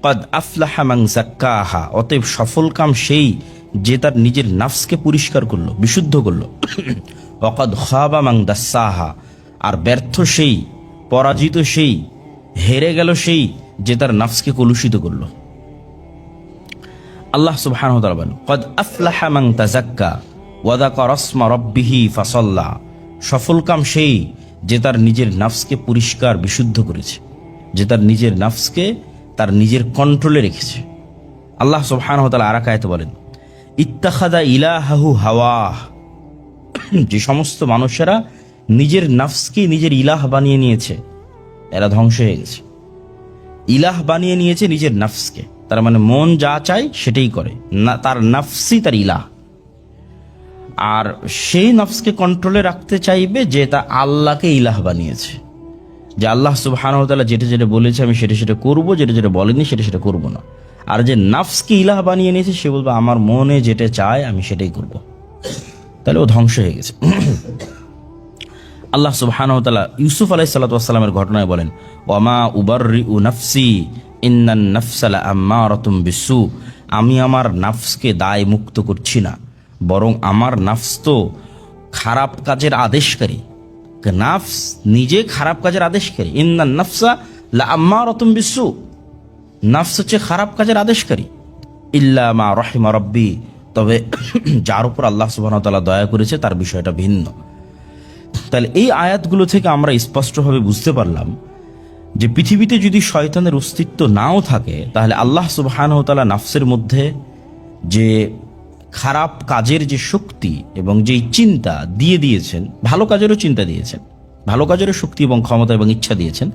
কদ আফলাহা মান যাক্কাহা, অতএব সফল কাম সেই যে তার নিজের নাফসকে পরিষ্কার করলো, বিশুদ্ধ করলো। ওয়াকাদ খাবা মান দাসসাহা, আর ব্যর্থ সেই, পরাজিত সেই, হেরে গেল সেই যে তার নাফসকে কলুষিত করলো। আল্লাহ সুবহানাহু ওয়া তাআলা বলেন, কদ আফলাহা মান তাযাক্কা ওয়া যাকারা ইসমা রাব্বিহি ফাসাল্লা, সফল কাম সেই যে তার নিজের নাফসকে পরিষ্কার বিশুদ্ধ করেছে, যে তার নিজের নাফসকে তার নিজের কন্ট্রোলে রেখেছে। আল্লাহ সুবহানাহু ওয়া তাআলা আর এক আয়াতে বলেন, ইত্তাখাযা ইলাহাহু হাওয়াহ, যে সমস্ত মানুষেরা নিজের নাফসকে নিজের ইলাহ বানিয়ে নিয়েছে এরা ধ্বংস হয়ে গেছে। ইলাহ বানিয়ে নিয়েছে নিজের নাফসকে, তার মানে মন যা চায় সেটাই করে না, তার নাফসই তার ইলাহ। আর সেই নফসকে কন্ট্রোলে রাখতে চাইবে যে তা আল্লাহকে ইলাহ বানিয়েছে, যে আল্লাহ সুবহানাহু ওয়া তাআলা যেটা যেটা বলেছে আমি সেটা সেটা করবো, যেটা যেটা বলেনি সেটা সেটা করবো না। আর যে নফসকে ইলাহ বানিয়ে নিয়েছে সে বলবে আমার মনে যেটা চায় আমি সেটাই করব, তাহলে ও ধ্বংস হয়ে গেছে। আল্লাহ সুবহানাহু ওয়া তাআলা ইউসুফ আলাইহিস সালাতু ওয়াস সালামের ঘটনায় বলেন, ওয়ামা উবাররিউ নাফসি ইন্নান নাফসা লাআম্মারাতুম বিসু, আমি আমার নাফসকে দায় মুক্ত করছি না, বরং আমার নাফস তো খারাপ কাজের আদেশকারী। নাফস নিজে খারাপ কাজের আদেশকারী। ইন্নান নাফসা লাআম্মারাতুম বিসু, নাফস হচ্ছে খারাপ কাজের আদেশকারী। ইল্লা মা রাহিমা রাব্বি, তবে যার উপর আল্লাহ সুবহানাহু ওয়া তাআলা দয়া করেছে তার বিষয়টা ভিন্ন। তাহলে এই আয়াতগুলো থেকে আমরা স্পষ্টভাবে বুঝতে পারলাম যে পৃথিবীতে যদি শয়তানের অস্তিত্ব নাও থাকে, তাহলে আল্লাহ সুবহানাহু ওয়া তাআলা নাফসের মধ্যে যে খারাপ কাজের যে শক্তি এবং যেই চিন্তা দিয়ে দিয়েছেন, ভালো কাজেরও চিন্তা দিয়েছেন, ভালো কাজেরও শক্তি এবং ক্ষমতা এবং ইচ্ছা দিয়েছেন।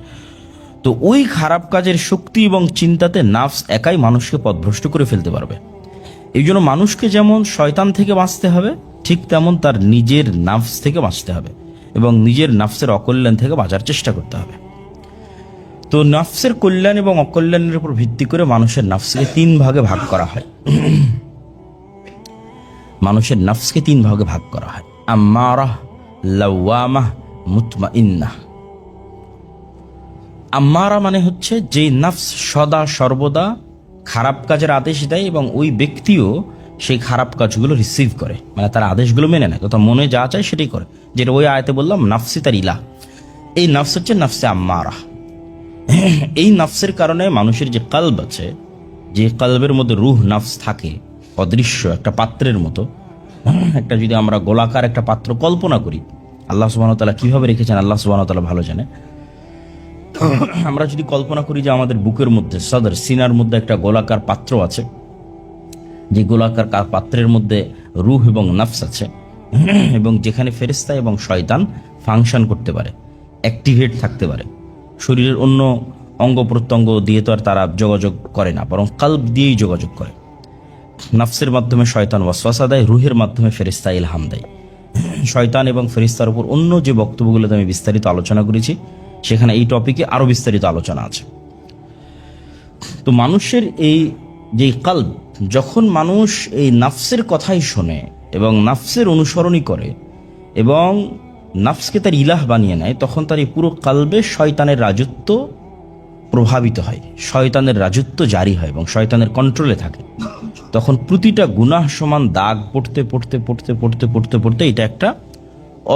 তো ওই খারাপ কাজের শক্তি এবং চিন্তাতে নাফস একাই মানুষকে পথভ্রষ্ট করে ফেলতে পারবে। এই জন্য মানুষকে যেমন শয়তান থেকে বাঁচতে হবে, ঠিক তেমন তার নিজের নাফস থেকে বাঁচতে হবে এবং নিজের নাফসের অকল্যাণ থেকে বাঁচার চেষ্টা করতে হবে। তো নাফসের কল্যাণ এবং অকল্যাণের উপর ভিত্তি করে মানুষের নাফসকে তিন ভাগে ভাগ করা হয়। মানুষের নাফসকে তিন ভাগে ভাগ করা হয়, আম্মারাহ, লাওয়ামাহ, মুতমাইন্নাহ। আম্মারা মানে হচ্ছে যে নাফস সদা সর্বদা খারাপ কাজের আদেশ দেয় এবং ওই ব্যক্তিও সেই খারাপ কাজগুলো রিসিভ করে, মানে তার আদেশগুলো মেনে নেয়, তথা মনে যা চায় সেটাই করে, যেটা ওই আয়াতে বললাম নাফসি তার ইলাহ। এই নাফস হচ্ছে নাফসে আম্মারা। এই নাফসের কারণে মানুষের যে কলব আছে, যে কলবের মধ্যে রুহ নাফস থাকে, অদৃশ্য একটা পাত্রের মতো, একটা যদি আমরা গোলাকার একটা পাত্র কল্পনা করি, আল্লাহ সুবহানাহু ওয়া তাআলা কিভাবে রেখেছেন আল্লাহ সুবহানাহু ওয়া তাআলা ভালো জানে। আমরা যদি কল্পনা করি যে আমাদের বুকের মধ্যে, সদর সিনার মধ্যে একটা গোলাকার পাত্র আছে, যে গোলাকার পাত্রের মধ্যে রূহ এবং নাফস আছে, এবং যেখানে ফেরেশতা এবং শয়তান ফাংশন করতে পারে, অ্যাক্টিভেট থাকতে পারে। শরীরের অন্য অঙ্গ প্রত্যঙ্গ দিয়ে তো আর তারা যোগাযোগ করে না, বরং কলব দিয়েই যোগাযোগ করে। নাফসের মাধ্যমে শয়তান ওয়াসওয়াসা দেয়, রুহের মাধ্যমে ফেরেশতা ইলহাম দেয়। শয়তান এবং ফেরেশতার উপর অন্য যে বক্তব্যগুলোতে আমি বিস্তারিত আলোচনা করেছি, সেখানে এই টপিকে আরো বিস্তারিত আলোচনা আছে। তো মানুষের এই যে কলব, যখন মানুষ এই নাফসের কথাই শোনে এবং নাফসের অনুসরণই করে এবং নাফসকে তার ইলাহ বানিয়ে নেয়, তখন তার এই পুরো কলবে শয়তানের রাজত্ব প্রভাবিত হয়, শয়তানের রাজত্ব জারি হয় এবং শয়তানের কন্ট্রোলে থাকে। তখন প্রতিটা গুনাহ সমান দাগ পড়তে পড়তে পড়তে পড়তে পড়তে পড়তে এটা একটা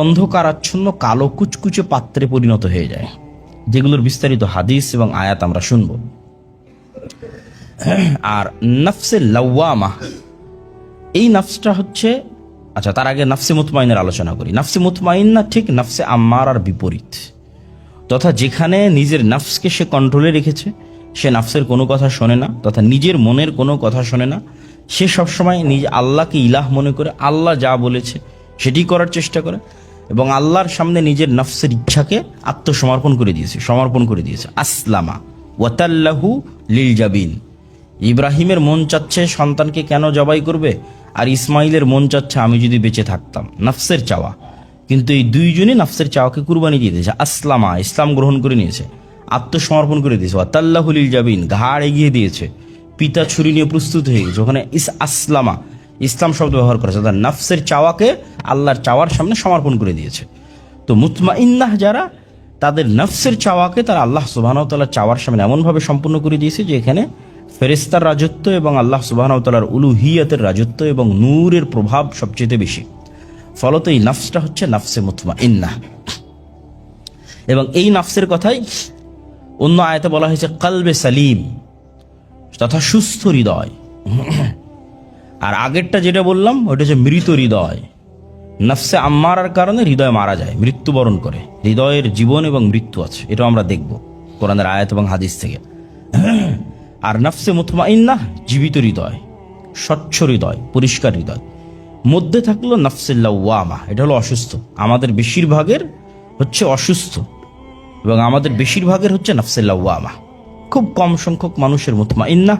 অন্ধকারাচ্ছন্ন কালো কুচকুচে পাত্রে পরিণত হয়ে যায়, যেগুলোর বিস্তারিত হাদিস এবং আয়াত আমরা শুনব। আর নাফসে লাওয়ামা, এই নাফসটা হচ্ছে, আচ্ছা তার আগে নাফসে মুতমাইনের আলোচনা করি। নাফসে মুতমাইন্না ঠিক নাফসে আম্মারার বিপরীত, তথা যেখানে নিজের নাফসকে সে কন্ট্রোলে রেখেছে, সে নাফসের কোনো কথা শোনে না, তথা নিজের মনের কোনো কথা শোনে না। সে সবসময় নিজে আল্লাহকে ইলাহ মনে করে আল্লাহ যা বলেছে সেটি করার চেষ্টা করে এবং আল্লাহর সামনে নিজের নাফসের ইচ্ছাকে আত্মসমর্পণ করে দিয়েছে, সমর্পণ করে দিয়েছে। আসলামা ওয়াতাল্লাহু লিল জাবিন। ইব্রাহিমের মন চাচ্ছে সন্তানকে কেন জবাই করবে, আর ইসমাইলের মন চাচ্ছে আমি যদি বেঁচে থাকতাম, নাফসের চাওয়া। কিন্তু এই দুইজনই নাফসের চাওয়াকে কুরবানি দিয়ে দিয়েছে। আসলামা, ইসলাম গ্রহণ করে নিয়েছে, আত্মসমর্পণ করে দিয়েছে। ওয়াতাল্লাহু লিল জাবিন, ঘাড় এগিয়ে দিয়েছে, পিতা ছুরি নিয়ে প্রস্তুত হয়ে গেছে। ওখানে আসলামা, ইসলাম শব্দ ব্যবহার করেছে, তার নাফসের চাওয়াকে আল্লাহর চাওয়ার সামনে সমর্পণ করে দিয়েছে। তো মুতমাইন্নাহ যারা, তাদের নাফসের চাওয়াকে তারা আল্লাহ সুবহানাহু ওয়া তাআলার চাওয়ার সামনে এমনভাবে সম্পূর্ণ করে দিয়েছে যে এখানে ফেরেশতার রাজত্ব এবং আল্লাহ সুবহানাহু ওয়া তাআলার উলুহিয়াতের রাজত্ব এবং নূরের প্রভাব সবচেয়ে বেশি। ফলত এই নাফসটা হচ্ছে নাফসে মুতমাইন্নাহ। এবং এই নাফসের কথাই অন্য আয়াতে বলা হয়েছে কলবে সালিম, তথা সুস্থ হৃদয়। আর আগেরটা যেটা বললাম ওটা হচ্ছে মৃত হৃদয়। নাফসে আম্মারার কারণে হৃদয় মারা যায়, মৃত্যুবরণ করে। হৃদয়ের জীবন এবং মৃত্যু আছে, এটা আমরা দেখব কোরআনের আয়াত এবং হাদিস থেকে। আর নাফসে মুতমাইন্নাহ জীবিত হৃদয়, স্বচ্ছ হৃদয়, পরিষ্কার হৃদয়। মধ্যে থাকলো নাফসে লাওয়ামা, এটা হলো অসুস্থ। আমাদের বেশিরভাগের হচ্ছে অসুস্থ এবং আমাদের বেশিরভাগের হচ্ছে নাফসে লাওয়ামা। খুব কম সংখ্যক মানুষের মুতমাইন্নাহ।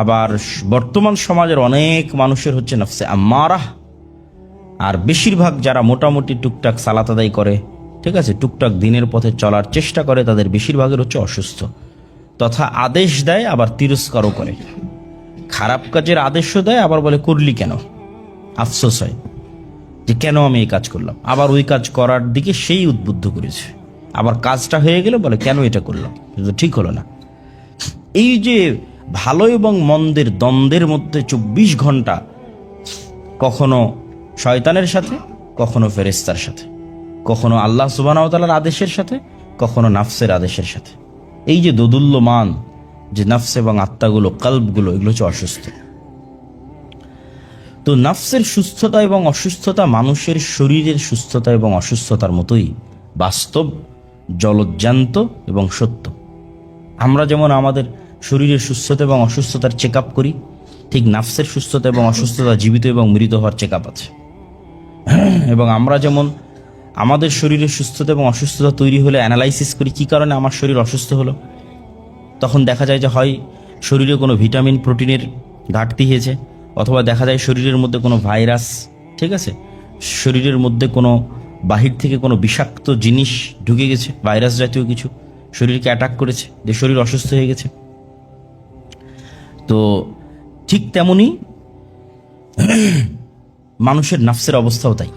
আবার বর্তমান সমাজের অনেক মানুষের হচ্ছে নাফসে আম্মারাহ। আর বেশিরভাগ যারা মোটামুটি টুকটাক সালাত আদায় করে, ঠিক আছে, টুকটাক দিনের পথে চলার চেষ্টা করে, তাদের বেশিরভাগের হচ্ছে অসুস্থ, তথা আদেশ দেয় আবার তিরস্কারও করে। খারাপ কাজের আদেশও দেয়, আবার বলে করলি কেন, আফসোস হয় যে কেন আমি এই কাজ করলাম, আবার ওই কাজ করার দিকে সেই উদ্বুদ্ধ করেছে। আবার কাজটা হয়ে গেলে বলে কেন এটা করলাম, এটা ঠিক হলো না। এই যে ভালো এবং মন্দের দ্বন্দ্বের মধ্যে 24 ঘন্টা, কখনো শয়তানের সাথে, কখনো ফেরেশতার সাথে, কখনো আল্লাহ সুবহানাহু ওয়া তাআলার আদেশের সাথে, কখনো নাফসের আদেশের সাথে। এই যে দোদুল্যমান যে নাফস এবং আত্মাগুলো, কলবগুলো, এগুলো হচ্ছে অসুস্থ। তো নাফসের সুস্থতা এবং অসুস্থতা মানুষের শরীরের সুস্থতা এবং অসুস্থতার মতোই বাস্তব, জলজ্জান্ত এবং সত্য। আমরা যেমন আমাদের শরীরের সুস্থতা এবং অসুস্থতার চেক আপ করি, ঠিক নাফসের সুস্থতা এবং অসুস্থতা জীবিত এবং মৃত হওয়ার চেক আপ আছে। এবং আমরা যেমন আমাদের শরীরের সুস্থতা এবং অসুস্থতা তৈরি হলে অ্যানালাইসিস করি কী কারণে আমার শরীর অসুস্থ হলো, তখন দেখা যায় যে হয় শরীরে কোনো ভিটামিন প্রোটিনের ঘাটতি হয়েছে, অথবা দেখা যায় শরীরের মধ্যে কোনো ভাইরাস, ঠিক আছে, শরীরের মধ্যে কোনো বাহির থেকে কোনো বিষাক্ত জিনিস ঢুকে গেছে, ভাইরাস জাতীয় কিছু শরীরকে অ্যাটাক করেছে, যে শরীর অসুস্থ হয়ে গেছে। তো ঠিক তেমনি মানুষের নাফসের অবস্থাও তাই,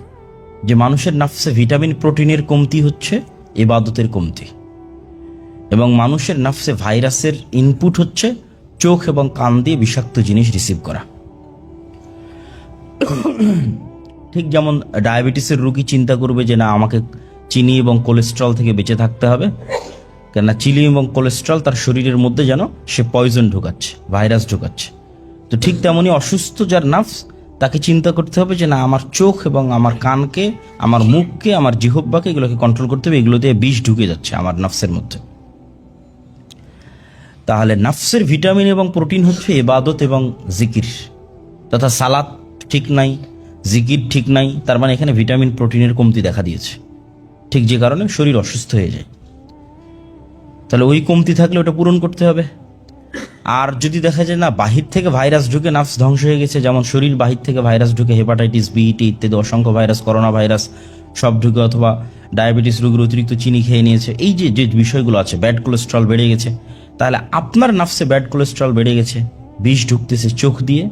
যে মানুষের নাফসে ভিটামিন প্রোটিনের কমতি হচ্ছে ইবাদতের কমতি, এবং মানুষের নাফসে ভাইরাসের ইনপুট হচ্ছে চোখ এবং কান দিয়ে বিষাক্ত জিনিস রিসিভ করা। ঠিক যেমন ডায়াবেটিসের রোগী চিন্তা করবে যে না, আমাকে চিনি এবং কোলেস্ট্রল থেকে বেঁচে থাকতে হবে, কেননা চিনি এবং কোলেস্ট্রল তার শরীরের মধ্যে যেন সে পয়জন ঢোকাচ্ছে, ভাইরাস ঢোকাচ্ছে। তো ঠিক তেমনি অসুস্থ যার নাফস, তাকে চিন্তা করতে হবে যে না, আমার চোখ এবং আমার কানকে, আমার মুখকে, আমার জিহ্বাকে, এগুলোকে কন্ট্রোল করতে হবে, এগুলো দিয়ে বিষ ঢুকে যাচ্ছে আমার নাফসের মধ্যে। তাহলে নাফসের ভিটামিন এবং প্রোটিন হচ্ছে ইবাদত এবং জিকির, তথা সালাত ঠিক নাই, জিকির ঠিক নাই, তার মানে এখানে ভিটামিন প্রোটিনের কমতি দেখা দিয়েছে, ঠিক যে কারণে শরীর অসুস্থ হয়ে যায়। তাহলে ওই কমতি থাকলে ওটা পূরণ করতে হবে। আর যদি দেখা যায় না, বাহির থেকে ভাইরাস ঢুকে নাফস ধ্বংস হয়ে গেছে, যেমন শরীর বাহির থেকে ভাইরাস ঢুকে, হেপাটাইটিস বি, টি ইত্যাদি অসংখ্য ভাইরাস, করোনা ভাইরাস সব ঢুকে, অথবা ডায়াবেটিস রোগীর অতিরিক্ত চিনি খেয়ে নিয়েছে, এই যে যে বিষয়গুলো আছে, ব্যাড কোলেস্ট্রল বেড়ে গেছে, তাহলে আপনার নাফসে ব্যাড কোলেস্ট্রল বেড়ে গেছে, বিষ ঢুকতেছে চোখ দিয়ে,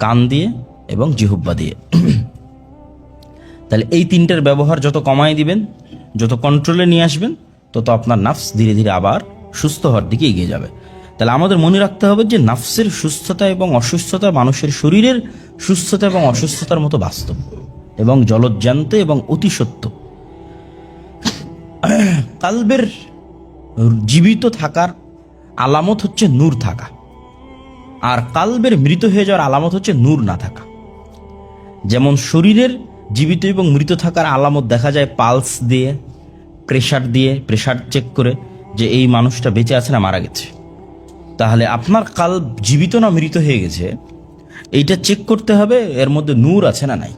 কান দিয়ে এবং জিহ্বা দিয়ে। তাহলে এই তিনটার ব্যবহার যত কমায় দিবেন, যত কন্ট্রোলে নিয়ে আসবেন, তত আপনার নাফস ধীরে ধীরে আবার সুস্থ হওয়ার দিকে এগিয়ে যাবে। তাহলে আমাদের মনে রাখতে হবে যে নাফসের সুস্থতা এবং অসুস্থতা মানুষের শরীরের সুস্থতা এবং অসুস্থতার মতো বাস্তব এবং জলজ্জান্ত এবং অতি সত্য। কালবের জীবিত থাকার আলামত হচ্ছে নূর থাকা, আর কালবের মৃত হয়ে যাওয়ার আলামত হচ্ছে নূর না থাকা। যেমন শরীরের জীবিত এবং মৃত থাকার আলামত দেখা যায় পালস দিয়ে, প্রেশার চেক করে যে এই মানুষটা বেঁচে আছে না মারা গেছে। তাহলে আপনার কাল্ব জীবিত না মৃত হয়ে গেছে, এইটা চেক করতে হবে এর মধ্যে নূর আছে না নাই।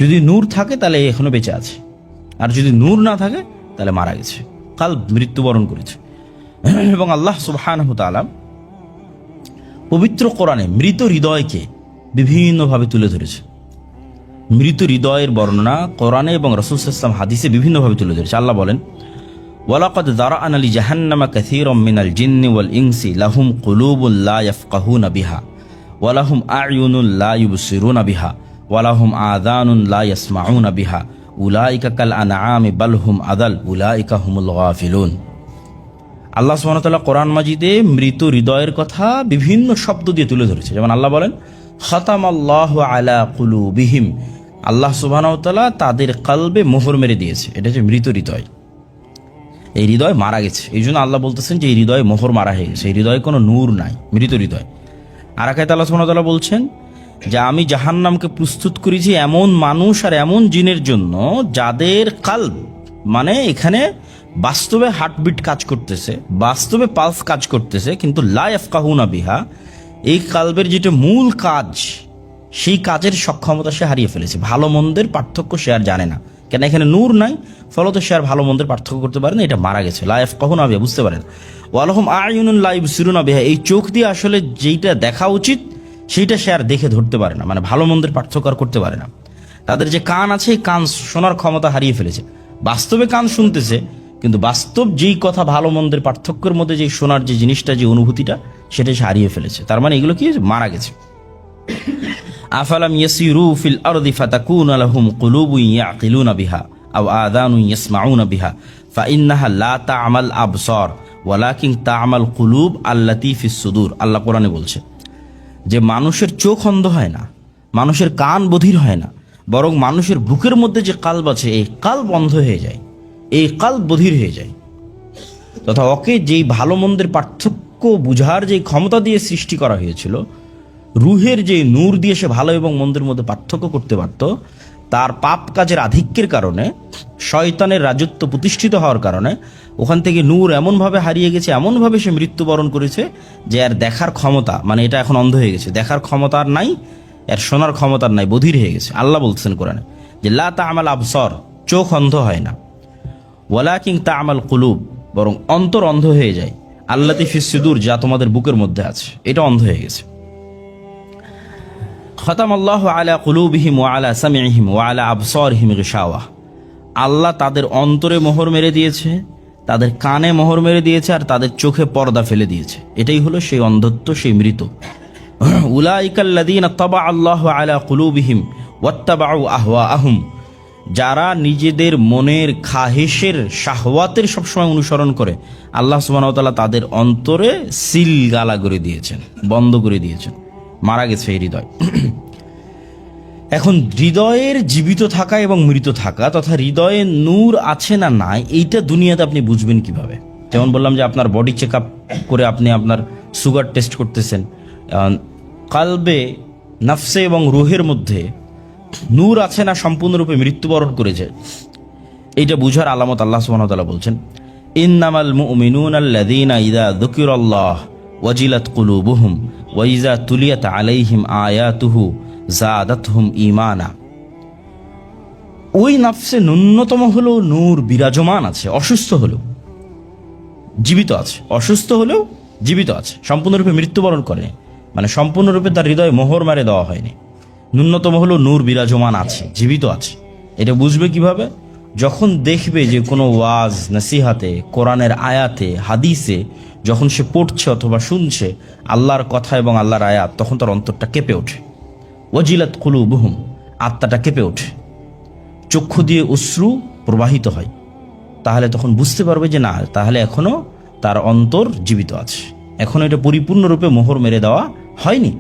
যদি নূর থাকে তাহলে এখনো বেঁচে আছে, আর যদি নূর না থাকে তাহলে মারা গেছে, কাল্ব মৃত্যুবরণ করেছে। এবং আল্লাহ সুবহানাহু ওয়া তাআলা পবিত্র কোরআনে মৃত হৃদয়কে বিভিন্নভাবে তুলে ধরেছে। মৃত হৃদয়ের বর্ণনা কোরআনে এবং রাসূল সাল্লাল্লাহু আলাইহি ওয়াসাল্লাম হাদিসে বিভিন্নভাবে তুলে ধরেছে। আল্লাহ বলেন, ওয়ালাকাদ যারা'না লিজাহান্নামা কাসীরাম মিনাল জিন্নি ওয়াল ইনসি লাহুম কুলুবুন লা ইয়াফকাহুনা বিহা ওয়া লাহুম আ'য়ুনুন লা ইউবসিরুনা বিহা ওয়া লাহুম আযানুন লা ইয়াসমাউনা বিহা উলাইকা কাল আনআমি বাল হুম আদাল উলাইকা হুমুল গাফিলুন। আল্লাহ সুবহানাহু ওয়া তাআলা কোরআন মাজিদে মৃত হৃদয়ের কথা বিভিন্ন শব্দ দিয়ে তুলে ধরেছে। যেমন আল্লাহ বলেন, খাতামাল্লাহু আলা কুলুবিহিম, আল্লাহ সুবহানাহু ওয়া তাআলা তাদের কলবে মোহর মেরে দিয়েছে। এটা হচ্ছে মৃত হৃদয়, এই হৃদয় মারা গেছে। এই জন্য আল্লাহ বলতেছেন যে এই হৃদয়ে মোহর মারা হয়ে গেছে, এই হৃদয়ে কোনো নূর নাই, মৃত হৃদয়। আর আয়াতে আল্লাহ সুবহানাহু ওয়া তাআলা বলছেন যে আমি জাহান্নামকে প্রস্তুত করেছি এমন মানুষ আর এমন জিনের জন্য যাদের কলব, মানে এখানে বাস্তবে হার্টবিট কাজ করতেছে, বাস্তবে পালস কাজ করতেছে, কিন্তু লা ইয়াফকাহুনা বিহা, এই কলবের যেটা মূল কাজ, সেই কাজের সক্ষমতা সে হারিয়ে ফেলেছে। ভালো মন্দের পার্থক্য সে আর জানে না, কেন এখানে নূর নাই, ফলত সে আর ভালো মন্দের পার্থক্য করতে পারে না, এটা মারা গেছে। লা ইয়াফকাহুনা বিহা, বুঝতে পারেন। ওয়ালাহুম আ'য়ুনুন লা ইবসিরুনা বিহা, এই চোখ দিয়ে আসলে যেইটা দেখা উচিত সেইটা সে আর দেখে ধরতে পারে না, মানে ভালো মন্দের পার্থক্য আর করতে পারে না। তাদের যে কান আছে, এই কান শোনার ক্ষমতা হারিয়ে ফেলেছে। বাস্তবে কান শুনতেছে, কিন্তু বাস্তব যেই কথা ভালো মন্দের পার্থক্যের মধ্যে যে শোনার যে জিনিসটা, যে অনুভূতিটা, সেটা সে হারিয়ে ফেলেছে। তার মানে এগুলো কি মারা গেছে। আফালাম ইয়াসিরু ফিল আরদি ফাতাকুনা লাহুম কুলুবুন ইয়াকিলুনা বিহা আও আযানুন ইয়াসমাউনা বিহা ফাইন্নাহা লা তা'মাল আবসার ওয়ালাকিন তা'মাল কুলুব আল্লাতী ফিস সুদূর। আল্লাহ কোরআনে বলছে যে মানুষের চোখ অন্ধ হয় না, মানুষের কান বধির হয় না, বরং মানুষের বুকের মধ্যে যে কাল্ব আছে, এই কাল্ব অন্ধ হয়ে যায়, এই কাল্ব বধির হয়ে যায়। তথা ওকে যেই ভালো মন্দের পার্থক্য বুঝার যে ক্ষমতা দিয়ে সৃষ্টি করা হয়েছিল, রুহের যে নূর দিয়ে সে ভালো এবং মন্দের মধ্যে পার্থক্য করতে পারত, তার পাপ কাজের আধিক্যের কারণে, শয়তানের রাজত্ব প্রতিষ্ঠিত হওয়ার কারণে ওখান থেকে নূর এমনভাবে হারিয়ে গেছে, এমনভাবে সে মৃত্যুবরণ করেছে যে আর দেখার ক্ষমতা, মানে এটা এখন অন্ধ হয়ে গেছে, দেখার ক্ষমতা আর নাই, এর শোনার ক্ষমতা আর নাই, বধির হয়ে গেছে। আল্লাহ বলছেন কোরআনে যে লা তা'মাল আবসার, চোখ অন্ধ হয় না, ওয়ালাকিন তা'মাল কুলুব, বরং অন্তর অন্ধ হয়ে যায়, আল্লাতী ফিস সুদূর, যা তোমাদের বুকের মধ্যে আছে, এটা অন্ধ হয়ে গেছে। খাতামাল্লাহু আলা কুলুবিহিম ওয়া আলা সামিইহিম ওয়া আলা আবসারিহিম গিশাওয়া, আল্লাহ তাদের অন্তরে মোহর মেরে দিয়েছে, তাদের কানে মোহর মেরে দিয়েছে, আর তাদের চোখে পর্দা ফেলে দিয়েছে। এটাই হলো সেই অন্ধত্ব, সেই মৃত। উলাইকাল্লাযীনা তাবা আল্লাহু আলা কুলুবিহিম ওয়াত্তাবাউ আহওয়াআহুম, যারা নিজেদের মনের খাহেশের, শাহওয়াতের সবসময় অনুসরণ করে, আল্লাহ সুবহানাহু ওয়া তাআলা তাদের অন্তরে সিল গালা করে দিয়েছেন, বন্ধ করে দিয়েছেন, মারা গেছে এই হৃদয়। এখন হৃদয়ের জীবিত থাকা এবং মৃত থাকা, তথা হৃদয়ে নূর আছে না নাই, এইটা দুনিয়াতে আপনি বুঝবেন কিভাবে? যেমন বললাম যে আপনার বডি চেক আপ করে আপনি আপনার সুগার টেস্ট করতেছেন, কালবে, নফসে এবং রুহের মধ্যে নূর আছে না সম্পূর্ণরূপে মৃত্যুবরণ করেছে, এইটা বুঝার আলামত আল্লাহ সুবহানাহু ওয়া তাআলা বলছেন, ইন্নামাল মুমিনুনা আল্লাযীনা ইযা যুকিরাল্লাহ ওয়াজিলাত কুলুবুহুম ওয়া ইযা তুলিয়াত আলাইহিম আয়াতুহু যাদাতহুম ঈমানা। ওই নফসে ন্যূনতম হলেও নূর বিরাজমান আছে, অসুস্থ হলেও জীবিত আছে, অসুস্থ হলেও জীবিত আছে, সম্পূর্ণরূপে মৃত্যুবরণ করেনি, মানে সম্পূর্ণরূপে তার হৃদয়ে মোহর মারে দেওয়া হয়নি, ন্যূনতম হলেও নূর বিরাজমান আছে, জীবিত আছে। এটা বুঝবে কিভাবে? যখন দেখবে যে কোনো ওয়াজ নসিহাতে, কোরআনের আয়াতে, হাদিসে যখন সে পড়ছে অথবা শুনছে আল্লাহর কথা এবং আল্লাহর আয়াত, তখন তার অন্তরটা কেঁপে ওঠে। ওয়াজিলাত কুলুবুহুম, আত্মাটা কেঁপে ওঠে, চক্ষু দিয়ে অশ্রু প্রবাহিত হয়। তাহলে তখন বুঝতে পারবে যে না, তাহলে এখনো তার অন্তর জীবিত আছে, এখনো এটা পরিপূর্ণরূপে মোহর মেরে দেওয়া হয়নি।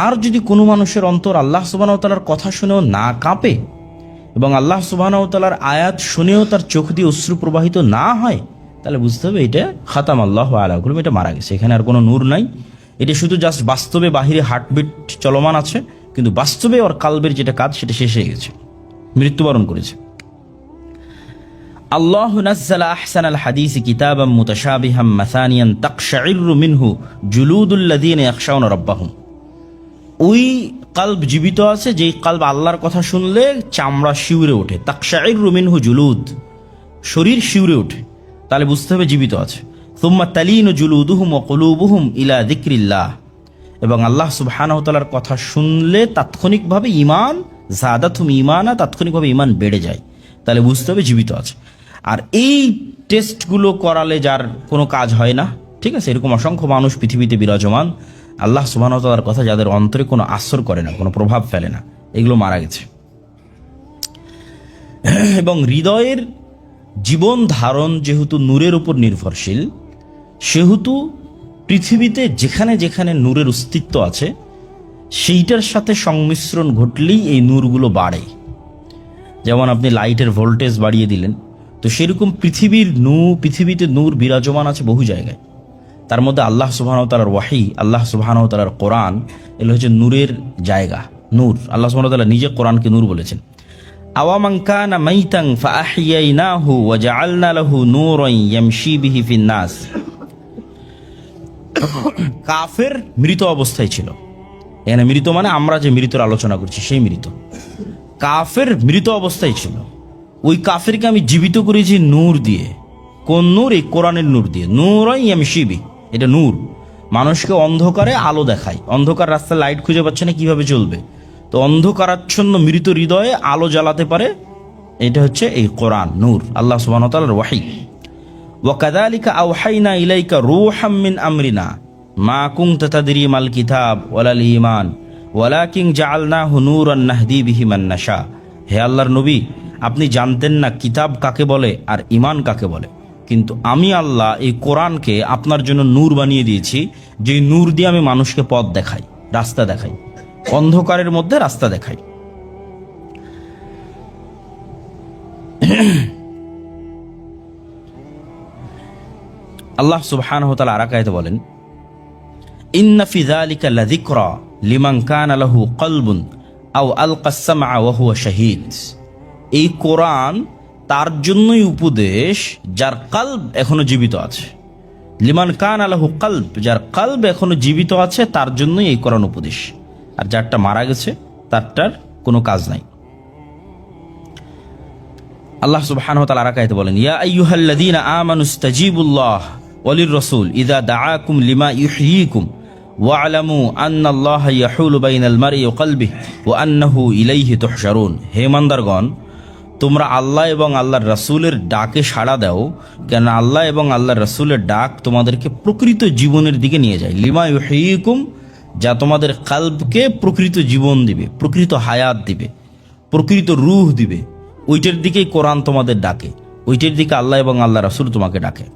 আর যদি কোনো মানুষের অন্তর আল্লাহ সুবহানাহু ওয়া তাআলার কথা শুনেও না কাঁপে এবং আল্লাহ সুবহানাহু ওয়া তাআলার আয়াত শুনেও তার চোখ দিয়ে অশ্রু প্রবাহিত না হয়, তাহলে বুঝতে হবে এটা খাতামাল্লাহু আলা কুলুবিহিম, এটা মারা গেছে, এখানে আর কোনো নূর নাই। এটা শুধু জাস্ট বাস্তবে বাহিরে হার্টবিট চলমান আছে, কিন্তু বাস্তবে ওর কালবের যেটা কাজ সেটা শেষ হয়ে গেছে, মৃত্যুবরণ করেছে। আল্লাহু নাজ্জালা আহসানাল হাদিসি কিতাবাম মুতাশাবিহাম মাসানিয়ান তাকশাইরু মিনহু জুলুদুল্লাযীনা ইয়াখশাউনা রাব্বাহুম। ওই কালব জীবিত আছে, যেই কালব আল্লাহর কথা শুনলে চামড়া শিউরে ওঠে, তাকশাইরু মিনহু জুলুদ, শরীর শিউরে ওঠে, তাহলে বুঝতে হবে জীবিত আছে। সুম্মা তালিনু জুলুদুহুম ওয়া কুলুবুহুম ইলা যিকরিল্লাহ, এবং আল্লাহ সুবহানাহু ওয়া তাআলার কথা শুনলে তাৎক্ষণিকভাবে ঈমান, যাদাতহুম ঈমানা, তাৎক্ষণিকভাবে ঈমান বেড়ে যায়, তাহলে বুঝতে হবে জীবিত আছে। আর এই টেস্টগুলো করালে যার কোনো কাজ হয় না, ঠিক আছে, এরকম অসংখ্য মানুষ পৃথিবীতে বিরাজমান, আল্লাহ সুবহানাহু ওয়া তাআলার কথা যাদের অন্তরে কোনো আসর করে না, কোনো প্রভাব ফেলে না, এগুলো মারা গেছে। এবং হৃদয়ের জীবন ধারণ যেহেতু নূরের উপর নির্ভরশীল, সেহেতু পৃথিবীতে যেখানে যেখানে নূরের অস্তিত্ব আছে সেইটার সাথে সংমিশ্রণ ঘটলেই এই নূরগুলো বাড়ে। যেমন আপনি লাইটের ভোল্টেজ বাড়িয়ে দিলেন, তো সেরকম পৃথিবীতে নূর বিরাজমান আছে বহু জায়গায়। তার মধ্যে আল্লাহ সুবহানাহু ওয়া তাআলার ওয়াহি, আল্লাহ সুবহানাহু ওয়া তাআলার কোরআন, এগুলো হচ্ছে নূরের জায়গা। নূর, আল্লাহ সুবহানাহু ওয়া তাআলা নিজে কোরআনকে নূর বলেছেন। আওয়ামান কানা মাইতান ফাআহইয়াইনাহু ওয়া জাআলনা লাহু নূরান ইয়ামশি বিহি ফিন নাস। কাফের মৃত অবস্থায় ছিল। এখানে মৃত মানে আমরা যে মৃতর আলোচনা করছি সেই মৃত। কাফের মৃত অবস্থায় ছিল, ওই কাফেরকে আমি জীবিত করেছি নূর দিয়ে। কোন নূর? এই কোরআনের নূর দিয়ে। নূরান ইয়ামশি বিহি, এটা নূর। মানুষকে অন্ধকারে আলো দেখায়। অন্ধকার রাস্তায় লাইট খুঁজে পাচ্ছে না, কিভাবে চলবে? তো অন্ধকারাচ্ছন্ন মৃত হৃদয়ে আলো জ্বালাতে পারে, এটা হচ্ছে এই কোরআন, নূর, আল্লাহ সুবহানাহু ওয়া তাআলার ওয়াহি। ওয়া কাযালিকা আওহাইনা ইলাইকা রূহাম মিন আমরিনা মা কুনতা তাদরি মাল কিতাব ওয়ালাল ঈমান ওয়ালাকিন জাআলনাহু নূরান নাহদি বিহি মান নাশা। হে আল্লাহর নবী, আপনি জানতেন না কিতাব কাকে বলে আর ঈমান কাকে বলে, কিন্তু আমি আল্লাহ এই কোরআনকে আপনার জন্য নূর বানিয়ে দিয়েছি, যে নূর দিয়ে আমি মানুষকে পথ দেখাই, রাস্তা দেখাই, অন্ধকারের মধ্যে রাস্তা দেখাই। আল্লাহ সুবহানাহু ওয়া তাআলা আরেক আয়াতে বলেন, ইন্না ফি যালিকা লাযিকরা লিমান কানা লাহু কলবুন আও আলকাস সামআ ওয়া হুয়া শাহীদ। এই কোরআন তার জন্যই উপদেশ যার কলব এখনো জীবিত আছে। লিমান কানা লাহু কলব, যার কলব এখনো জীবিত আছে তার জন্যই এই কোরআন উপদেশ, আর যারটা মারা গেছে তারটার কোনো কাজ নাই। আল্লাহ সুবহানাহু ওয়া তাআলা আরেক আয়াতে বলেন, ইয়া আইয়ুহাল্লাযীনা আমানুস্তাজিবুল্লাহ ওয়ালির রাসূল ইযা দাআকুম লিমা ইউহয়িকুম ওয়া'লামু আন্নাল্লাহা ইয়াহুলু বাইনাল মারই ওয়া কলবিহি ওয়া আন্নাহু ইলাইহি তুহশারুন। হে ইমানদারগণ, তোমরা আল্লাহ এবং আল্লাহর রাসূলের ডাকে সাড়া দাও, কেন আল্লাহ এবং আল্লাহর রাসূলের ডাক তোমাদেরকে প্রকৃত জীবনের দিকে নিয়ে যায়। লিমা ইউহয়িকুম, যা তোমাদের কলবকে প্রকৃত জীবন দিবে, প্রকৃত হায়াত দিবে, প্রকৃত রূহ দিবে, ওইটার দিকেই কোরআন তোমাদের ডাকে, ওইটার দিকে আল্লাহ এবং আল্লাহ রাসূল তোমাকে ডাকে।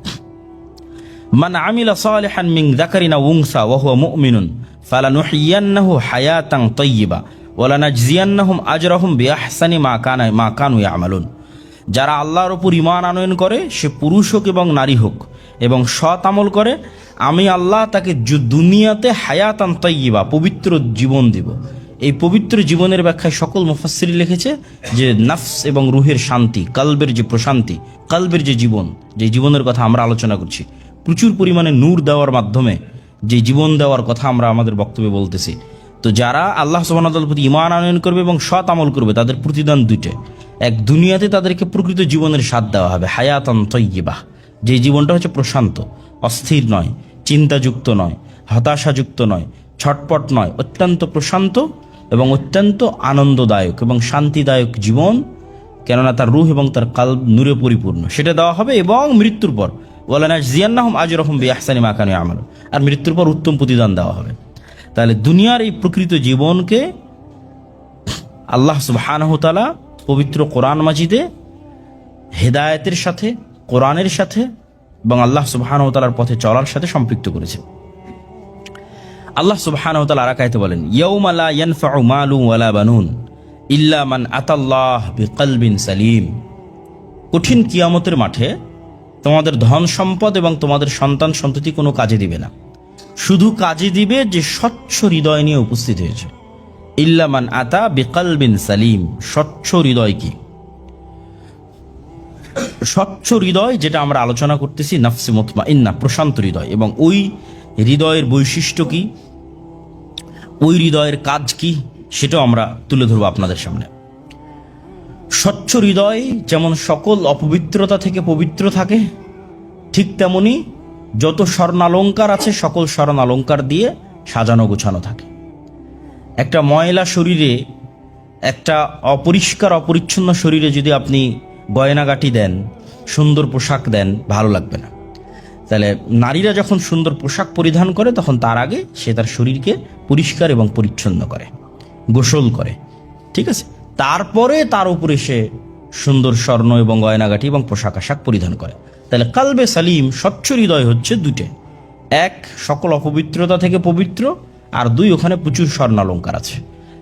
মান আমিলা সালিহান মিন যাকারিন আও উনসা ওয়া হুয়া মুমিনুন ফালানুহয়িয়ান্নাহু হায়াতান তাইয়্যিবা ওয়া লানাজজিয়ান্নাহুম আজরাহুম বিআহসানি মা কানু ইয়ামালুন। যারা আল্লাহর উপর ঈমান আনয়ন করে, সে পুরুষ হোক এবং নারী হোক, এবং সৎ আমল করে, আমি আল্লাহ তাকে দুনিয়াতে হায়াতান তাইয়্যিবা, পবিত্র জীবন দিব। এই পবিত্র জীবনের ব্যাখ্যায় সকল মুফাসসির লিখেছে যে নফস এবং রুহের শান্তি, কলবের যে প্রশান্তি, কলবের যে জীবন, যে জীবনের কথা আমরা আলোচনা করছি, প্রচুর পরিমাণে নূর দেওয়ার মাধ্যমে যে জীবন দেওয়ার কথা আমরা আমাদের বক্তব্যে বলতেছি। তো যারা আল্লাহ সুবহানাহু ওয়া তাআলার প্রতি ঈমান আনয়ন করবে এবং সৎ আমল করবে, তাদের প্রতিদান দুইটা। এক, দুনিয়াতে তাদেরকে প্রকৃত জীবনের স্বাদ দেওয়া হবে, হায়াতান তাইয়্যিবাহ, যে জীবনটা হচ্ছে প্রশান্ত, অস্থির নয়, চিন্তাযুক্ত নয়, হতাশাযুক্ত নয়, ছটপট নয়, অত্যন্ত প্রশান্ত এবং অত্যন্ত আনন্দদায়ক এবং শান্তিদায়ক জীবন, কেননা তার রূহ এবং তার কলব নূরে পরিপূর্ণ, সেটা দেওয়া হবে। এবং মৃত্যুর পর ওয়ালানাজজিয়ান্নাহুম আজরাহুম বিআহসানি মা কানু ইয়ামালুন, আর মৃত্যুর পর উত্তম প্রতিদান দেওয়া হবে। তাহলে দুনিয়ার এই প্রকৃত জীবনকে আল্লাহ সুবহানাহু ওয়া তাআলা পবিত্র কোরআন মাজিদে হেদায়েতের সাথে, কোরআনের সাথে এবং আল্লাহ সুবহানাহু ওয়া তাআলার পথে চলার সাথে সম্পৃক্ত করেছেন। আল্লাহ সুবহানাহু ওয়া তাআলা আরেক আয়াতে বলেন, ইয়াউমা লা ইয়ানফাউ মালুন ওয়ালা বানুন ইল্লা মান আতাল্লাহ বিকলবিন সালিম। কঠিন কিয়ামতের মাঠে তোমাদের ধন সম্পদ এবং তোমাদের সন্তান সন্ততি কোনো কাজে দিবে না, শুধু কাজে দিবে যে স্বচ্ছ হৃদয় নিয়ে উপস্থিত হয়েছে। ইল্লা মান আতা বিকলবিন সালিম, স্বচ্ছ হৃদয় কি? স্বচ্ছ হৃদয় যেটা আমরা আলোচনা করতেছি, নফসে মুতমাইন্না, প্রশান্ত হৃদয়। এবং ওই হৃদয়ের বৈশিষ্ট্য কি, ওই হৃদয়ের কাজ কি, সেটাও আমরা তুলে ধরবো আপনাদের সামনে। স্বচ্ছ হৃদয় যেমন সকল অপবিত্রতা থেকে পবিত্র থাকে, ঠিক তেমনি যত স্বর্ণালঙ্কার আছে সকল স্বর্ণালঙ্কার দিয়ে সাজানো গোছানো থাকে। একটা ময়লা শরীরে, একটা অপরিষ্কার অপরিচ্ছন্ন শরীরে যদি আপনি গয়নাগাটি দেন, সুন্দর পোশাক দেন, ভালো লাগবে না। তাহলে নারীরা যখন সুন্দর পোশাক পরিধান করে, তখন তার আগে সে তার শরীরকে পরিষ্কার এবং পরিচ্ছন্ন করে, গোসল করে, ঠিক আছে? তারপরে তার উপরে সে সুন্দর স্বর্ণ এবং গয়নাগাটি এবং পোশাক আশাক পরিধান করে। তাহলে কালবে সালিম, স্বচ্ছ হৃদয় হচ্ছে দুইটা, এক সকল অপবিত্রতা থেকে পবিত্র, আর দুই ওখানে প্রচুর স্বর্ণালঙ্কার আছে।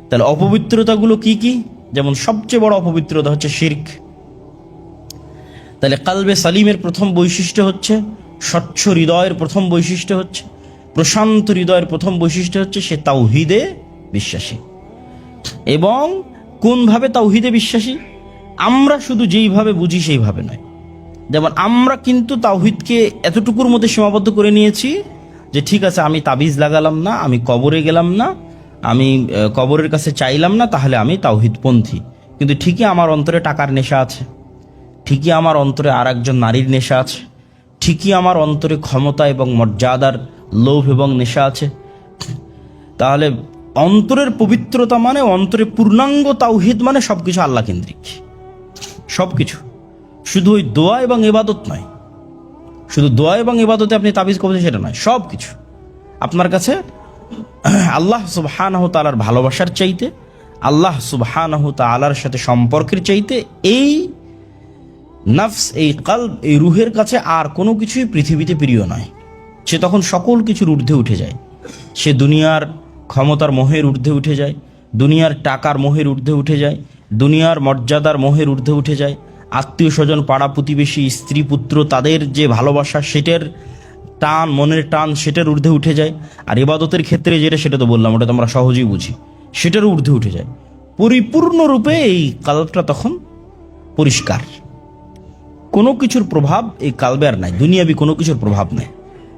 তাহলে অপবিত্রতাগুলো কি কি? যেমন সবচেয়ে বড় অপবিত্রতা হচ্ছে শিরক। তাহলে কালবে সালিমের প্রথম বৈশিষ্ট্য হচ্ছে, স্বচ্ছ হৃদয়ের প্রথম বৈশিষ্ট্য হচ্ছে, প্রশান্ত হৃদয়ের প্রথম বৈশিষ্ট্য হচ্ছে সে তাওহীদে বিশ্বাসী। এবং কোনভাবে তাওহীদে বিশ্বাসী? আমরা শুধু যেইভাবে বুঝি সেইভাবে নয়। যেমন আমরা কিন্তু তাওহীদকে এতটুকুর মধ্যে সীমাবদ্ধ করে নিয়েছি যে ঠিক আছে, আমি তাবিজ লাগালাম না, আমি কবরে গেলাম না, আমি কবরের কাছে চাইলাম না, তাহলে আমি তাওহীদপন্থী। কিন্তু ঠিকই আমার অন্তরে টাকার নেশা আছে, ঠিকই আমার অন্তরে আর একজন নারীর নেশা আছে, ঠিকই আমার অন্তরে ক্ষমতা এবং মর্যাদার লোভ এবং নেশা আছে। তাহলে অন্তরের পবিত্রতা মানে, অন্তরে পূর্ণাঙ্গ তাওহীদ মানে সবকিছু আল্লাহ কেন্দ্রিক, সবকিছু। শুধু ওই দোয়া এবং ইবাদত নয়, শুধু দোয়া এবং ইবাদতে আপনি তাবিজ কবজে সেটা নয়, সব কিছু আপনার কাছে আল্লাহ সুবহানাহু তাআলার ভালোবাসার চাইতে, আল্লাহ সুবহানাহু তাআলার সাথে সম্পর্কের চাইতে এই নফস, এই কলব, এই রুহের কাছে আর কোনো কিছুই পৃথিবীতে প্রিয় নয়। সে তখন সকল কিছুর ঊর্ধ্বে উঠে যায়। সে দুনিয়ার ক্ষমতার মোহের ঊর্ধ্বে উঠে যায়, দুনিয়ার টাকার মোহের ঊর্ধ্বে উঠে যায়, দুনিয়ার মর্যাদার মোহের ঊর্ধ্বে উঠে যায়, আত্মীয় স্বজন, পাড়া প্রতিবেশী, স্ত্রী পুত্র, তাদের যে ভালোবাসা, সেটার টান, মনের টান, সেটার ঊর্ধ্বে উঠে যায়। আর ইবাদতের ক্ষেত্রে যেটা, সেটা তো বললাম, ওটা তো আমরা সহজেই বুঝি, সেটার ঊর্ধ্বে উঠে যায়। পরিপূর্ণরূপে এই কালবটা তখন পরিষ্কার, কোনো কিছুর প্রভাব এই কালবে আর নাই, দুনিয়াবি কোনো কিছুর প্রভাব নেই।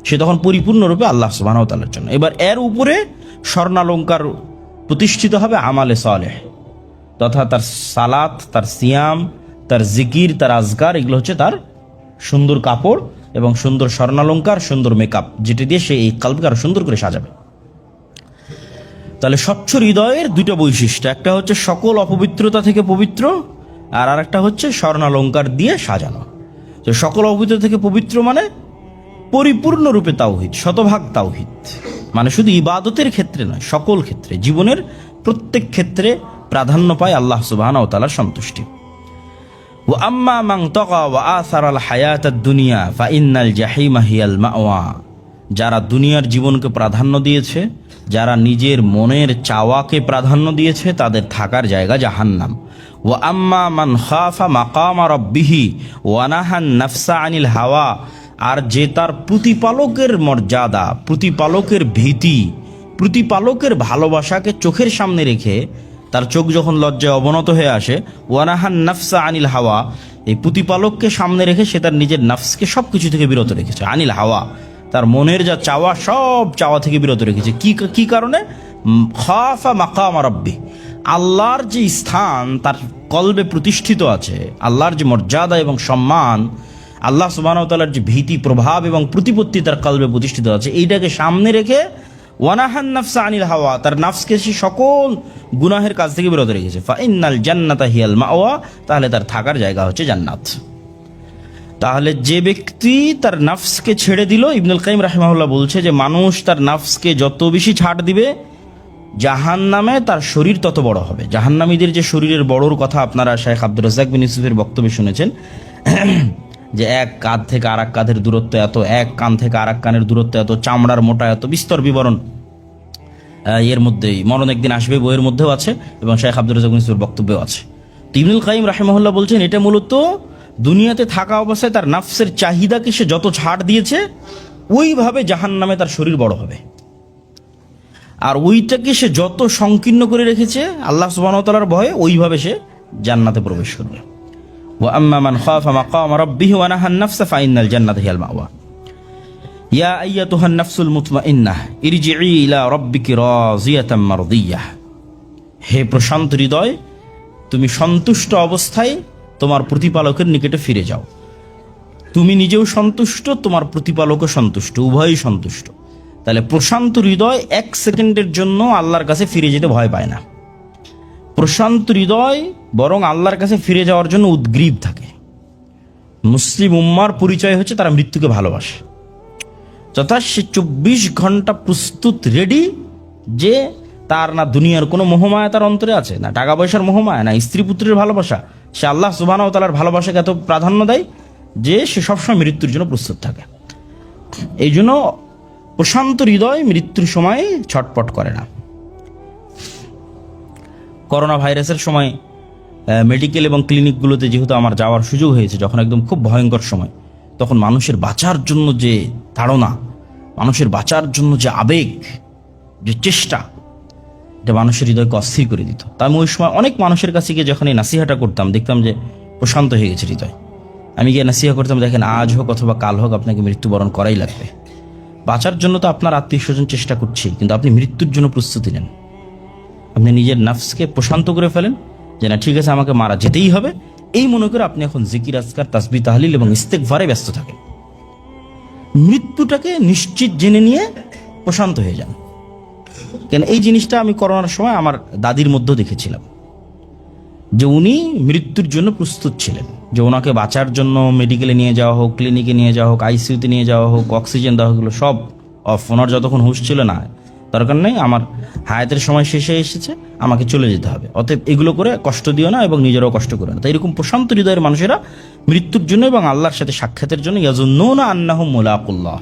সে তখন পরিপূর্ণরূপে আল্লাহ সুবহানাহু ওয়া তাআলার জন্য। এবার এর উপরে স্বর্ণালঙ্কার প্রতিষ্ঠিত হবে আমালে সালেহ, তথা তার সালাত, তার সিয়াম, তার জিকির, তার আজকার, এগুলো হচ্ছে তার সুন্দর কাপড় এবং সুন্দর স্বর্ণালঙ্কার, সুন্দর মেকআপ, যেটা দিয়ে সে এই কালবকে আরো সুন্দর করে সাজাবে। তাহলে স্বচ্ছ হৃদয়ের দুটো বৈশিষ্ট্য, একটা হচ্ছে সকল অপবিত্রতা থেকে পবিত্র, আর আরেকটা হচ্ছে স্বর্ণালঙ্কার দিয়ে সাজানো। তো সকল অপবিত্রতা থেকে পবিত্র মানে পরিপূর্ণরূপে তাওহীদ, শতভাগ তাওহীদ, মানে শুধু ইবাদতের ক্ষেত্রে নয়, সকল ক্ষেত্রে, জীবনের প্রত্যেক ক্ষেত্রে প্রাধান্য পায় আল্লাহ সুবহানাহু ওয়া তাআলার সন্তুষ্টি। ওয়া আম্মা মান তাগা ওয়া আসারাল হায়াতাদ দুনিয়া ফাইন্নাল জাহিমা হিয়াল মাওয়া। যারা দুনিয়ার জীবনকে প্রাধান্য দিয়েছে, যারা নিজের মনের চাওয়াকে প্রাধান্য দিয়েছে, তাদের থাকার জায়গা জাহান্নাম। ওয়া আম্মা মান খাফা মাকামা রাব্বিহি ওয়া নাহান নাফসা আনিল হাওয়া। আর যে তার প্রতিপালকের মর্যাদা, প্রতিপালকের ভীতি, প্রতিপালকের ভালোবাসাকে চোখের সামনে রেখে, তার চোখ যখন লজ্জায় অবনত হয়ে আসে, ওয়ানাহান নাফসা আনিল হাওয়া, এই প্রতিপালককে সামনে রেখে সে তার নিজের নাফসকে সব কিছু থেকে বিরত রেখেছে। আনিল হাওয়া, তার মনের যা চাওয়া, সব চাওয়া থেকে বিরত রেখেছে। কি কারণে? খাফা মাকাম রাব্বি, আল্লাহর যে স্থান তার কলবে প্রতিষ্ঠিত আছে, আল্লাহর যে মর্যাদা এবং সম্মান, আল্লাহ সুবহানাহু ওয়া তাআলার যে ভীতি, প্রভাব এবং প্রতিপত্তি তার কলবে প্রতিষ্ঠিত আছে, এইটাকে সামনে রেখে ওয়ানাহান নাফসা আনিল হাওয়া, তার নাফসকে সে সকল গুনাহের কাজ থেকে বিরত রেখেছে। ফাইন্নাল জান্নাতা হিয়াল মাওয়া, তাহলে তার থাকার জায়গা হচ্ছে জান্নাত। তাহলে যে ব্যক্তি তার নাফসকে ছেড়ে দিল, ইবনুল কাইয়িম রাহিমাহুল্লাহ বলছে যে মানুষ তার নাফসকে যত বেশি ছাড় দিবে, জাহান্নামে তার শরীর তত বড় হবে। জাহান্নামীদের যে শরীরের বড়র কথা আপনারা শাইখ আব্দুর রাজ্জাক বিন ইউসুফের বক্তব্যে শুনেছেন, যে এক কাঁধ থেকে আর এক কাঁধের দূরত্ব এত, এক কান থেকে আর এক কানের দূরত্ব এত, চামড়ার মোটা এত, বিস্তর বিবরণ এর মধ্যেই মরণ একদিন আসবে বইয়ের মধ্যেও আছে এবং শাইখ আব্দুর রাজ্জাক বিন ইউসুফের বক্তব্যেও আছে। তো ইবনুল কাইয়িম রাহিমাহুল্লাহ বলছেন এটা মূলত দুনিয়াতে থাকা অবস্থায় তার নাফসের চাহিদাকে সে যত ছাড় দিয়েছে, ওইভাবে জাহান্নামে তার শরীর বড় হবে। আর ওইটাকে সে যত সংকীর্ণ করে রেখেছে আল্লাহ সুবহানাহু ওয়া তাআলার ভয়ে, ওইভাবে সে জান্নাতে প্রবেশ করবে। ওয়া আম্মা মান খাফা মাকাম রাব্বিহি ওয়া নাহান নাফসা ফাইন্নাল জান্নাতা হিয়াল মাওয়া। ইয়া আইয়াতুহান নাফসুল মুতমাইন্নাহ ইরজিই ইলা রাব্বিকি রাযিয়াতাম মারদিয়াহ। হে প্রশান্ত হৃদয়, তুমি সন্তুষ্ট অবস্থায় তোমার প্রতিপালকের নিকটে ফিরে যাও। তুমি নিজেও সন্তুষ্ট, তোমার প্রতিপালকও সন্তুষ্ট, উভয়ই সন্তুষ্ট। তাহলে প্রশান্ত হৃদয় এক সেকেন্ডের জন্য আল্লাহর কাছে ফিরে যেতে ভয় পায় না। প্রশান্ত হৃদয় বরং আল্লাহর কাছে ফিরে যাওয়ার জন্য উদ্গ্রীব থাকে। মুসলিম উম্মার পরিচয় হচ্ছে তারা মৃত্যুকে ভালোবাসে, তথা সে 24 ঘন্টা প্রস্তুত, রেডি, যে তার না দুনিয়ার কোনো মোহমায়া তার অন্তরে আছে, না টাকা পয়সার মোহমায়া, না স্ত্রী পুত্রের ভালোবাসা। সে আল্লাহ সুবহানাহু ওয়া তাআলার ভালোবাসাকে এত প্রাধান্য দেয় যে সে সবসময় মৃত্যুর জন্য প্রস্তুত থাকে। এই জন্য প্রশান্ত হৃদয় মৃত্যুর সময় ছটপট করে না। করোনা ভাইরাসের সময় মেডিকেল এবং ক্লিনিকগুলোতে যেহেতু আমার যাওয়ার সুযোগ হয়েছে, যখন একদম খুব ভয়ঙ্কর সময়, তখন মানুষের বাঁচার জন্য যে তাড়না, মানুষের বাঁচার জন্য যে আবেগ, যে চেষ্টা, এটা মানুষের হৃদয়কে অস্থির করে দিত। তা আমি ওই সময় অনেক মানুষের কাছে গিয়ে যখন এই নাসিহাটা করতাম, দেখতাম যে প্রশান্ত হয়ে গেছে হৃদয়। আমি গিয়ে নাসিহা করতাম, দেখেন আজ হোক অথবা কাল হোক আপনাকে মৃত্যুবরণ করাই লাগবে। বাঁচার জন্য তো আপনার আত্মীয় স্বজন চেষ্টা করছেই, কিন্তু আপনি মৃত্যুর জন্য প্রস্তুতি নেন। আপনি নিজের নাফসকে প্রশান্ত করে ফেলেন যে না, ঠিক আছে, আমাকে মারা যেতেই হবে, এই মনে করে আপনি এখন জিকির, আজকার, তাসবিহ, তাহলিল এবং ইস্তেগফারে ব্যস্ত থাকেন। মৃত্যুটাকে নিশ্চিত জেনে নিয়ে প্রশান্ত হয়ে যান। কেন এই জিনিসটা আমি করোনার সময় আমার দাদির মধ্যে দেখেছিলাম, যে উনি মৃত্যুর জন্য প্রস্তুত ছিলেন, যে ওনাকে বাঁচার জন্য মেডিকেলে নিয়ে যাওয়া হোক, ক্লিনিকে নিয়ে যাওয়া হোক, আইসিইউতে নিয়ে যাওয়া হোক, অক্সিজেন দেওয়া হোক, সব অফ। ওনার যতক্ষণ হুঁশ ছিল না, দরকার নেই, আমার হায়াতের সময় শেষে এসেছে, আমাকে চলে যেতে হবে, অতএব এগুলো করে কষ্ট দিও না এবং নিজেরাও কষ্ট করো না। তাই এরকম প্রশান্ত হৃদয়ের মানুষেরা মৃত্যুর জন্য এবং আল্লাহর সাথে সাক্ষাতের জন্য ইয়াজুন্নুনা আন্নাহুম মুলাকুল্লাহ,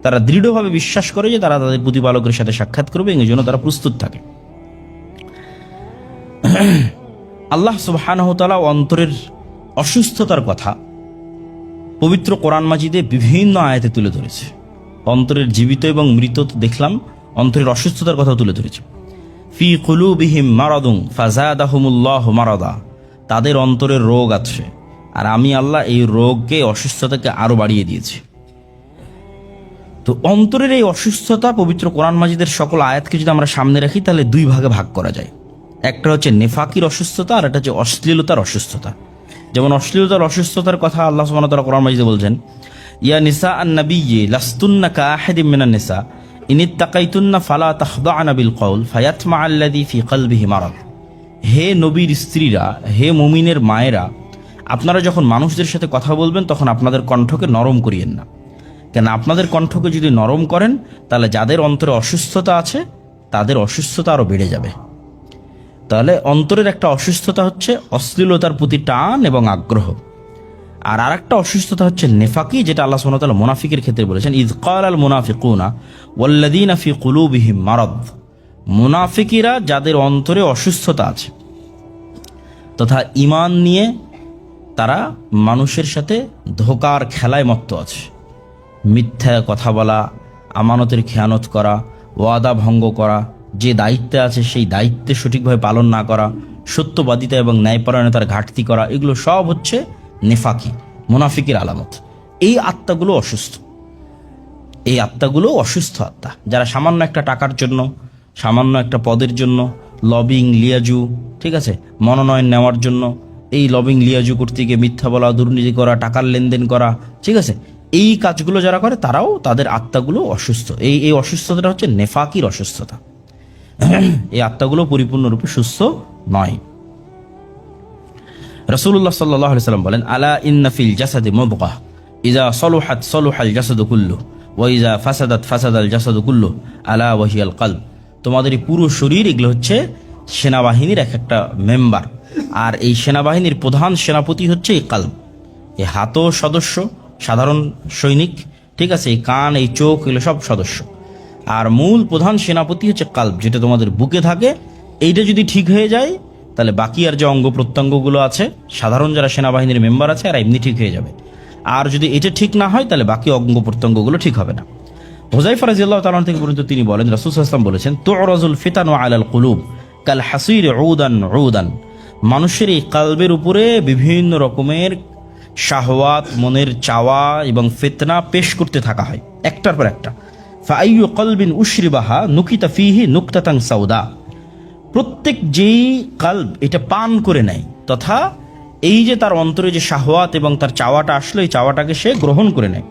তারা দৃঢ়ভাবে বিশ্বাস করে যে তারা তাদের প্রতিপালকের সাথে সাক্ষাৎ করবে, এই জন্য তারা প্রস্তুত থাকে। আল্লাহ সুবহানাহু ওয়া তাআলা অন্তরের অসুস্থতার কথা পবিত্র কোরআন মাজিদে বিভিন্ন আয়াতে তুলে ধরেছে। অন্তরের জীবিত এবং মৃত তো দেখলাম, অন্তরের অসুস্থতার কথা তুলে ধরেছে। ফি কুলুবিহিম মারাদুন ফাযাদাহুমুল্লাহু মারাদা, তাদের অন্তরের রোগ আছে, আর আমি আল্লাহ এই রোগকে, অসুস্থতাকে আরো বাড়িয়ে দিয়েছি। তো অন্তরের এই অসুস্থতা পবিত্র কোরআন মাজিদের সকল আয়াতকে যদি আমরা সামনে রাখি, তাহলে দুই ভাগে ভাগ করা যায়। একটা হচ্ছে নেফাকির অসুস্থতা, আর একটা হচ্ছে অশ্লীলতার অসুস্থতা। যেমন অশ্লীলতার অসুস্থতার কথা আল্লাহ সুবহানাহু ওয়া তাআলা কোরআন মাজিদে বলছেন, ইয়া নিসা আন-নাবিয়্যি লাস্তুন্না কাআহাদিম মিনান নিসা ইনিত্তাকাইতুন্না ফালা তাখদা'না বিল কওল ফায়াতমাআল্লাযী ফি কলবিহি মারাদ। হে নবীর স্ত্রীরা, হে মুমিনের মায়েরা, আপনারা যখন মানুষদের সাথে কথা বলবেন তখন আপনাদের কণ্ঠকে নরম করিয়েন না। কেন আপনাদের কণ্ঠকে যদি নরম করেন, তাহলে যাদের অন্তরে অসুস্থতা আছে তাদের অসুস্থতা আরো বেড়ে যাবে। তাহলে অন্তরের একটা অসুস্থতা হচ্ছে অশ্লীলতার প্রতি টান এবং আগ্রহ, আর আরেকটা অসুস্থতা হচ্ছে নেফাকি, যেটা আল্লাহ সুবহানাহু ওয়া তাআলা মুনাফিকের ক্ষেত্রে বলেছেন, ইয ক্বালাল মুনাফিকুনা ওয়াল্লাযীনা ফি কুলুবিহিম মারাদ। মুনাফিকিরা যাদের অন্তরে অসুস্থতা আছে তথা ঈমান নিয়ে তারা মানুষের সাথে ধোঁকার খেলায় মত্ত আছে, মিথ্যা কথা বলা, আমানতের খেয়ানত করা, ওয়াদা ভঙ্গ করা, যে দায়িত্বে আছে সেই দায়িত্বে সঠিকভাবে পালন না করা, সত্যবাদিতা এবং ন্যায়পরায়ণতার ঘাটতি করা, এগুলো সব হচ্ছে নেফাকি, মুনাফিকের আলামত। এই আত্মাগুলো অসুস্থ, এই আত্মাগুলো অসুস্থ আত্মা, যারা সামান্য একটা টাকার জন্য, সামান্য একটা পদের জন্য লবিং, লিয়াজু, ঠিক আছে, মনোনয়ন নেওয়ার জন্য এই লবিং, লিয়াজু করতে গিয়ে মিথ্যা বলা, দুর্নীতি করা, টাকার লেনদেন করা, ঠিক আছে, এই কাজগুলো যারা করে তারাও, তাদের আত্মাগুলো অসুস্থ। এই অসুস্থতাটা হচ্ছে নেফাকির অসুস্থতা। এই আত্মাগুলো পরিপূর্ণরূপে সুস্থ নয়। রাসূলুল্লাহ সাল্লাল্লাহু আলাইহি ওয়াসাল্লাম বলেন, আলা ইন্না ফিল জাসাদি মুদগাহ ইযা সলুহাত সলুহাল জাসাদু কুল্লু ওয়া ইযা ফাসাদাত ফাসাদাল জাসাদু কুল্লু আলা ওয়া হিয়াল কলব। তোমাদের এই পুরো শরীর, এগুলো হচ্ছে সেনাবাহিনীর এক একটা মেম্বার, আর এই সেনাবাহিনীর প্রধান সেনাপতি হচ্ছে এই কলব। এই হাতও সদস্য, সাধারণ সৈনিক, ঠিক আছে, এই কান, এই চোখ, এগুলো সব সদস্য, আর মূল প্রধান সেনাপতি হচ্ছে কলব, যেটা তোমাদের বুকে থাকে। এইটা যদি ঠিক হয়ে যায়, তাহলে বাকি আর যে অঙ্গ প্রত্যঙ্গগুলো আছে, সাধারণ যারা সেনাবাহিনীর মেম্বার আছে, আর এমনি ঠিক হয়ে যাবে। আর যদি এটা ঠিক না হয়, তাহলে বাকি অঙ্গ প্রত্যঙ্গগুলো ঠিক হবে না। হুযায়ফা রাদিয়াল্লাহু তাআলা থেকে পর্যন্ত তিনি বলেন, রাসূল সাল্লাল্লাহু আলাইহি ওয়াসাল্লাম বলেছেন, তু'রাজুল ফিতানু আলাল কুলুব কাল হাসির উদান উদান। মানুষের এই কলবের উপরে বিভিন্ন রকমের শাহওয়াত, মনের চাওয়া এবং ফিতনা পেশ করতে থাকা হয় একটার পর একটা। ফাআইয়ু কলবিন উশরিবাহা নুকিতা ফিহি নুকতাতান সাউদা। প্রত্যেক যেই কলব এটা পান করে নেয়, তথা এই যে তার অন্তরে যে শাহওয়াত এবং তার চাওয়াটা আসলে, এই চাওয়াটাকে সে গ্রহণ করে নেয়,